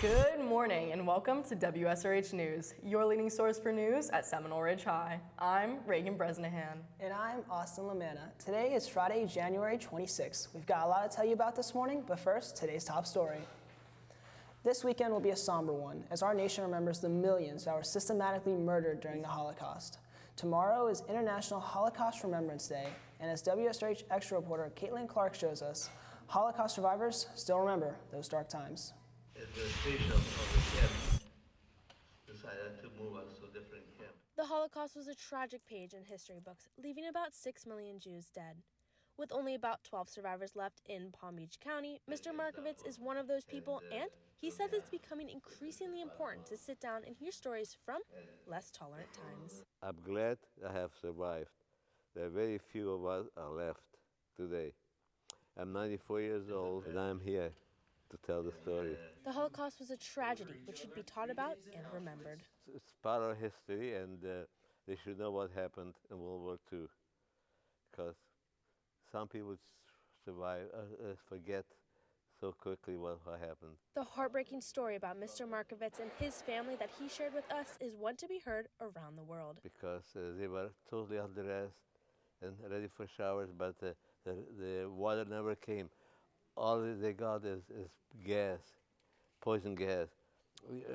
Good morning and welcome to Wsrh News, your leading source for news at Seminole Ridge High. I'm Reagan Bresnahan. And I'm Austin Lamanna. Today is Friday, January 26th. We've got a lot to tell you about this morning, but first, today's top story. This weekend will be a somber one, as our nation remembers the millions that were systematically murdered during the Holocaust. Tomorrow is International Holocaust Remembrance Day, and as WSRH Extra reporter Caitlin Clark shows us, Holocaust survivors still remember those dark times. Administration of the camp decided to move us to a different camp. The Holocaust was a tragic page in history books, leaving about 6 million Jews dead. With only about 12 survivors left in Palm Beach County, Mr. Markovitz is one of those people, and he says it's becoming increasingly important to sit down and hear stories from less tolerant times. I'm glad I have survived. There are very few of us are left today. I'm 94 years old, and I'm here to tell the story. The Holocaust was a tragedy which should be taught about and remembered. It's part of history, and they should know what happened in World War II, because some people forget so quickly what happened. The heartbreaking story about Mr. Markovitz and his family that he shared with us is one to be heard around the world. Because they were totally undressed and ready for showers, but the water never came. All they got is gas, poison gas.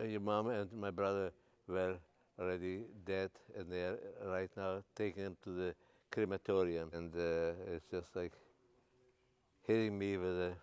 Your mom and my brother were already dead, and they are right now taking them to the crematorium. And it's just like hitting me with a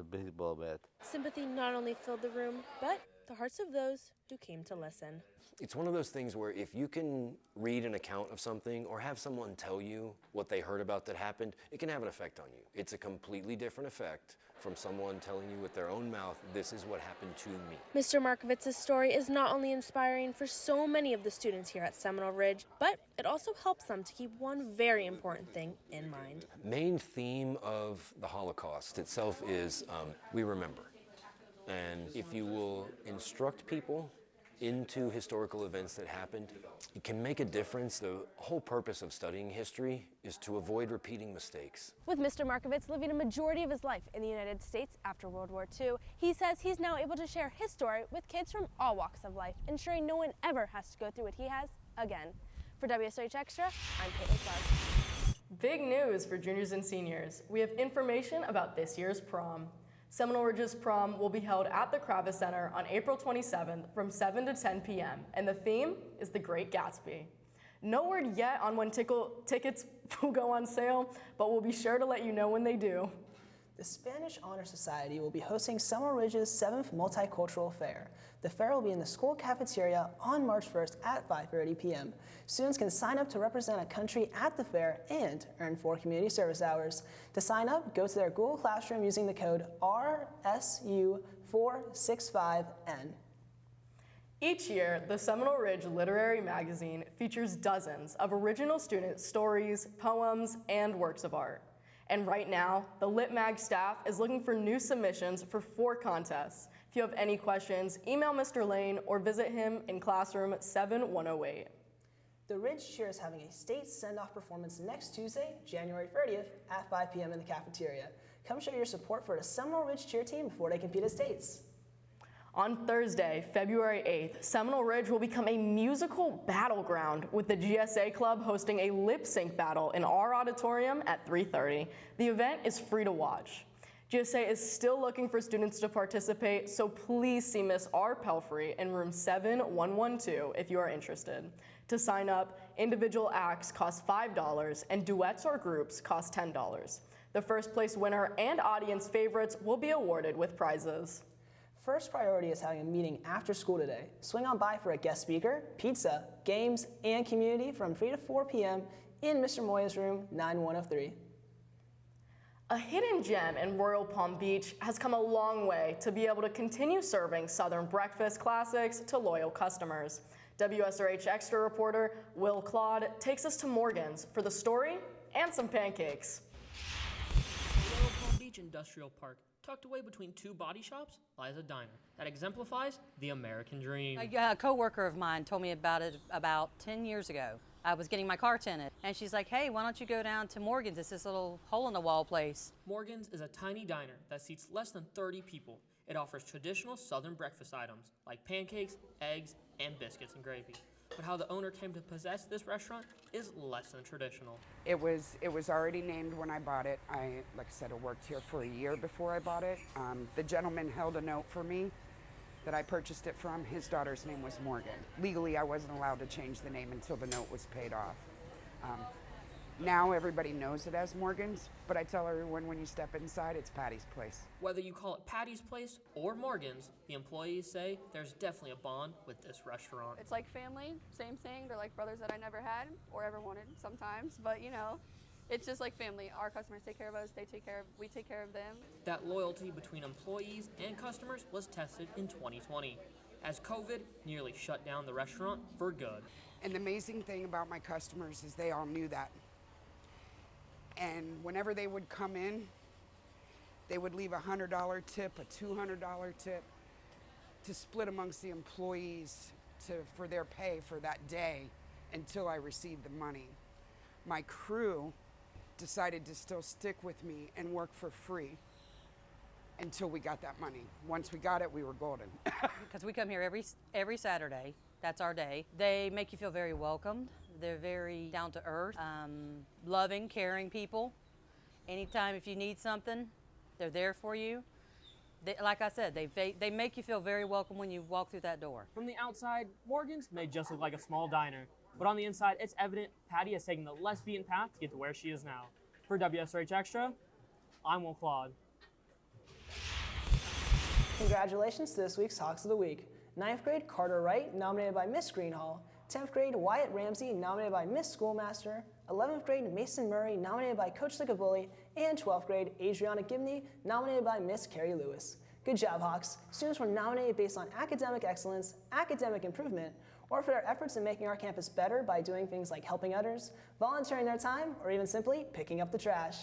baseball bat. Sympathy not only filled the room, but the hearts of those who came to listen. It's one of those things where if you can read an account of something or have someone tell you what they heard about that happened, it can have an effect on you. It's a completely different effect from someone telling you with their own mouth, this is what happened to me. Mr. Markovitz's story is not only inspiring for so many of the students here at Seminole Ridge, but it also helps them to keep one very important thing in mind. Main theme of the Holocaust itself is we remember. And if you will instruct people into historical events that happened, it can make a difference. The whole purpose of studying history is to avoid repeating mistakes. With Mr. Markovitz living a majority of his life in the United States after World War II, he says he's now able to share his story with kids from all walks of life, ensuring no one ever has to go through what he has again. For WSRH Extra, I'm Caitlin Clark. Big news for juniors and seniors. We have information about this year's prom. Seminole Ridge's prom will be held at the Kravis Center on April 27th from 7 to 10 p.m. and the theme is The Great Gatsby. No word yet on when tickets will go on sale, but we'll be sure to let you know when they do. The Spanish Honor Society will be hosting Seminole Ridge's 7th Multicultural Fair. The fair will be in the school cafeteria on March 1st at 5:30 p.m. Students can sign up to represent a country at the fair and earn 4 community service hours. To sign up, go to their Google Classroom using the code RSU465N. Each year, the Seminole Ridge Literary Magazine features dozens of original student stories, poems, and works of art. And right now, the Lit Mag staff is looking for new submissions for 4 contests. If you have any questions, email Mr. Lane or visit him in classroom 7108. The Ridge Cheer is having a state send-off performance next Tuesday, January 30th at 5 p.m. in the cafeteria. Come show your support for the Seminole Ridge Cheer team before they compete at states. On Thursday, February 8th, Seminole Ridge will become a musical battleground with the GSA Club hosting a lip sync battle in our auditorium at 3:30. The event is free to watch. GSA is still looking for students to participate, so please see Miss R. Pelfrey in room 7112 if you are interested. To sign up, individual acts cost $5 and duets or groups cost $10. The first place winner and audience favorites will be awarded with prizes. First priority is having a meeting after school today. Swing on by for a guest speaker, pizza, games, and community from 3 to 4 p.m. in Mr. Moya's room 9103. A hidden gem in Royal Palm Beach has come a long way to be able to continue serving Southern breakfast classics to loyal customers. WSRH Extra reporter Will Claude takes us to Morgan's for the story and some pancakes. Royal Palm Beach Industrial Park, tucked away between 2 body shops, lies a diner that exemplifies the American dream. A coworker of mine told me about it about 10 years ago. I was getting my car tinted, and she's like, hey, why don't you go down to Morgan's? It's this little hole-in-the-wall place. Morgan's is a tiny diner that seats less than 30 people. It offers traditional Southern breakfast items like pancakes, eggs, and biscuits and gravy. But how the owner came to possess this restaurant is less than traditional. It was already named when I bought it. Like I said, I worked here for a year before I bought it. The gentleman held a note for me that I purchased it from. His daughter's name was Morgan. Legally, I wasn't allowed to change the name until the note was paid off. Now everybody knows it as Morgan's, but I tell everyone when you step inside, it's Patty's Place. Whether you call it Patty's Place or Morgan's, the employees say there's definitely a bond with this restaurant. It's like family, same thing. They're like brothers that I never had or ever wanted sometimes, but you know, it's just like family. Our customers take care of us, we take care of them. That loyalty between employees and customers was tested in 2020, as COVID nearly shut down the restaurant for good. And the amazing thing about my customers is they all knew that. And whenever they would come in, they would leave a $100 tip, a $200 tip to split amongst the employees for their pay for that day until I received the money. My crew decided to still stick with me and work for free until we got that money. Once we got it, we were golden. Because we come here every Saturday. That's our day. They make you feel very welcomed. They're very down to earth, loving, caring people. Anytime if you need something, they're there for you. Like I said, they make you feel very welcome when you walk through that door. From the outside, Morgan's may just look like a small diner, but on the inside, it's evident Patty has taken the less beaten path to get to where she is now. For WSRH Extra, I'm Will Claude. Congratulations to this week's Hawks of the Week. 9th grade Carter Wright, nominated by Miss Greenhall. 10th grade Wyatt Ramsey, nominated by Miss Schoolmaster. 11th grade Mason Murray, nominated by Coach Sickabully. And 12th grade Adriana Gibney, nominated by Miss Carrie Lewis. Good job, Hawks. Students were nominated based on academic excellence, academic improvement, or for their efforts in making our campus better by doing things like helping others, volunteering their time, or even simply picking up the trash.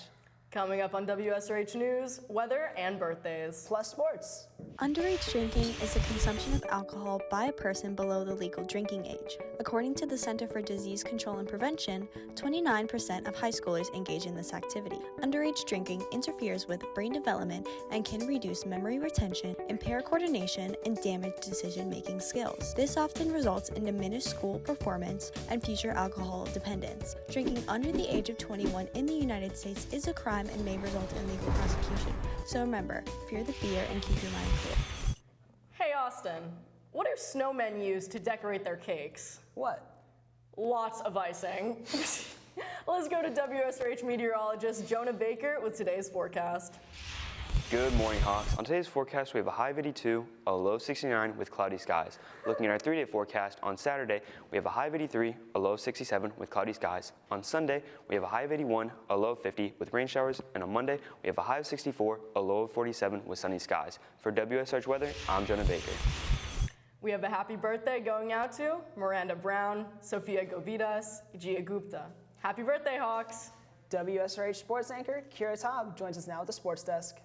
Coming up on WSRH News, weather and birthdays. Plus sports. Underage drinking is the consumption of alcohol by a person below the legal drinking age. According to the Center for Disease Control and Prevention, 29% of high schoolers engage in this activity. Underage drinking interferes with brain development and can reduce memory retention, impair coordination, and damage decision-making skills. This often results in diminished school performance and future alcohol dependence. Drinking under the age of 21 in the United States is a crime and may result in legal prosecution. So remember, fear the fear and keep your mind clear. Hey Austin, what do snowmen use to decorate their cakes? What? Lots of icing. Let's go to WSRH meteorologist Jonah Baker with today's forecast. Good morning, Hawks. On today's forecast, we have a high of 82, a low of 69 with cloudy skies. Looking at our 3-day forecast, on Saturday, we have a high of 83, a low of 67 with cloudy skies. On Sunday, we have a high of 81, a low of 50 with rain showers. And on Monday, we have a high of 64, a low of 47 with sunny skies. For WSRH Weather, I'm Jonah Baker. We have a happy birthday going out to Miranda Brown, Sophia Govidas, Gia Gupta. Happy birthday, Hawks. WSRH sports anchor Kira Taub joins us now at the sports desk.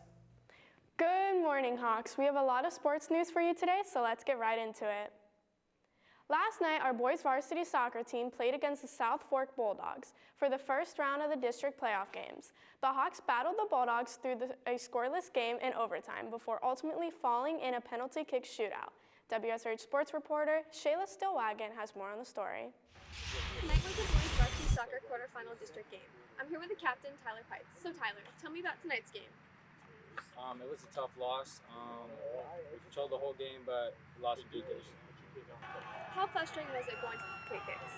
Good morning, Hawks. We have a lot of sports news for you today, so let's get right into it. Last night, our boys varsity soccer team played against the South Fork Bulldogs for the first round of the district playoff games. The Hawks battled the Bulldogs through a scoreless game in overtime before ultimately falling in a penalty kick shootout. WSRH sports reporter Shayla Stillwagon has more on the story. Tonight was the boys varsity soccer quarterfinal district game. I'm here with the captain, Tyler Pites. So Tyler, tell me about tonight's game. It was a tough loss. We controlled the whole game, but we lost in PKs. How frustrating was it going to PKs?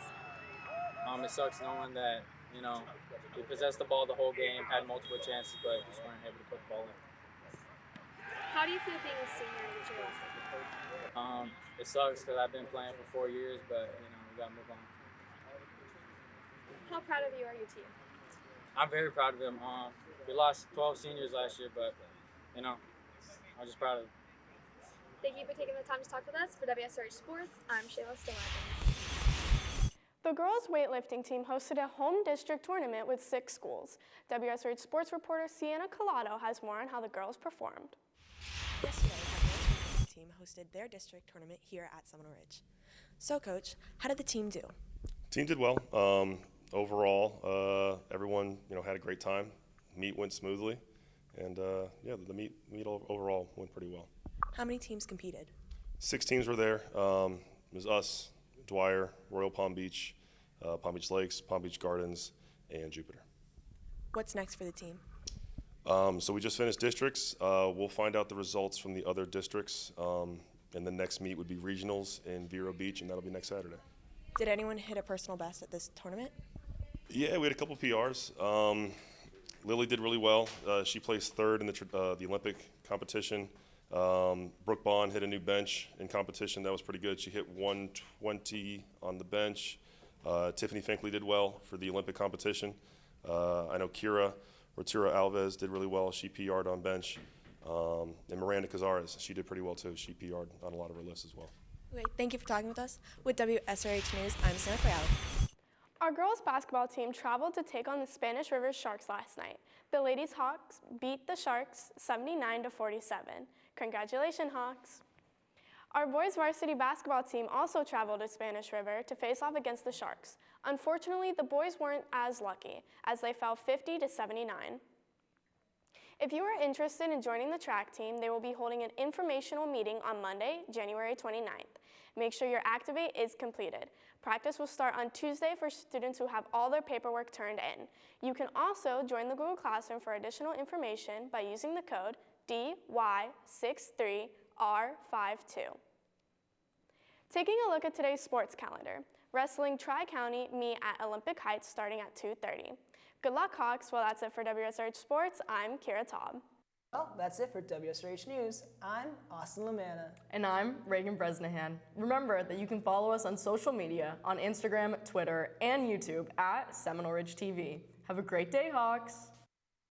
It sucks knowing that, we possessed the ball the whole game, had multiple chances, but just weren't able to put the ball in. How do you feel being a senior with your last game? It sucks because I've been playing for 4 years, but, we got to move on. How proud of you are your team? I'm very proud of them. We lost 12 seniors last year, but, I'm just proud of them. Thank you for taking the time to talk with us. For WSRH Sports, I'm Shayla Stillwagon. The girls' weightlifting team hosted a home district tournament with 6 schools. WSRH sports reporter Sienna Collado has more on how the girls performed. Yesterday, our girls' weightlifting team hosted their district tournament here at Seminole Ridge. So, Coach, how did the team do? Team did well. Overall, everyone had a great time. Meet went smoothly, and the meet overall went pretty well. How many teams competed? 6 teams were there. It was us, Dwyer, Royal Palm Beach Lakes, Palm Beach Gardens, and Jupiter. What's next for the team? So we just finished districts. We'll find out the results from the other districts, and the next meet would be regionals in Vero Beach, and that'll be next Saturday. Did anyone hit a personal best at this tournament? Yeah, we had a couple PRs. Lily did really well. She placed third in the Olympic competition. Brooke Bond hit a new bench in competition. That was pretty good. She hit 120 on the bench. Tiffany Finkley did well for the Olympic competition. I know Kira Rotura Alves did really well. She PR'd on bench. And Miranda Cazares, she did pretty well too. She PR'd on a lot of her lists as well. Okay, thank you for talking with us. With WSRH News, I'm Santa Clara. Our girls basketball team traveled to take on the Spanish River Sharks last night. The Ladies Hawks beat the Sharks 79-47. Congratulations, Hawks. Our boys varsity basketball team also traveled to Spanish River to face off against the Sharks. Unfortunately, the boys weren't as lucky as they fell 50-79. If you are interested in joining the track team, they will be holding an informational meeting on Monday, January 29th. Make sure your Activate is completed. Practice will start on Tuesday for students who have all their paperwork turned in. You can also join the Google Classroom for additional information by using the code DY63R52. Taking a look at today's sports calendar, wrestling Tri-County meet at Olympic Heights starting at 2:30. Good luck, Hawks. Well, that's it for WSRH Sports. I'm Kira Taub. Well, that's it for WSRH News. I'm Austin Lamanna. And I'm Reagan Bresnahan. Remember that you can follow us on social media on Instagram, Twitter, and YouTube at Seminole Ridge TV. Have a great day, Hawks.